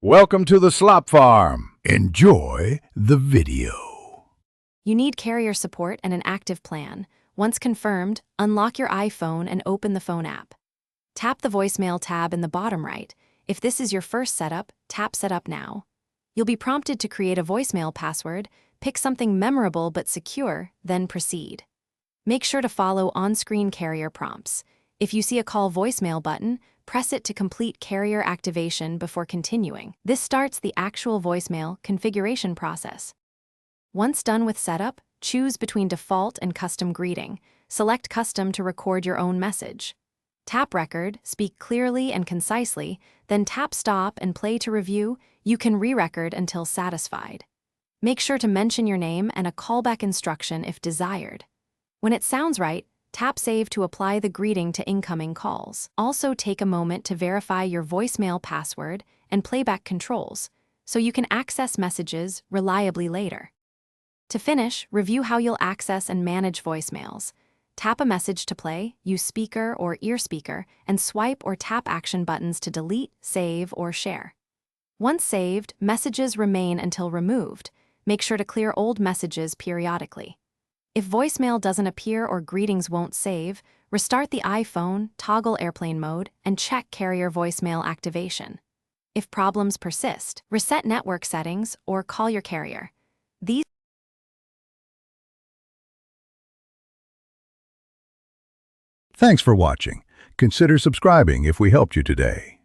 Welcome to the Slop Farm. Enjoy the video. You need carrier support and an active plan. Once confirmed, unlock your iPhone and open the phone app. Tap the voicemail tab in the bottom right. If this is your first setup, tap Setup Now. You'll be prompted to create a voicemail password, pick something memorable but secure, then proceed. Make sure to follow on-screen carrier prompts. If you see a call voicemail button, press it to complete carrier activation before continuing. This starts the actual voicemail configuration process. Once done with setup, choose between default and custom greeting. Select custom to record your own message. Tap record, speak clearly and concisely, then tap stop and play to review. You can re-record until satisfied. Make sure to mention your name and a callback instruction if desired. When it sounds right, tap save to apply the greeting to incoming calls. Also take a moment to verify your voicemail password and playback controls, so you can access messages reliably later. To finish, review how you'll access and manage voicemails. Tap a message to play, use speaker or ear speaker, and swipe or tap action buttons to delete, save, or share. Once saved, messages remain until removed. Make sure to clear old messages periodically. If voicemail doesn't appear or greetings won't save, restart the iPhone, toggle airplane mode, and check carrier voicemail activation. If problems persist, reset network settings or call your carrier. Thanks for watching. Consider subscribing if we helped you today.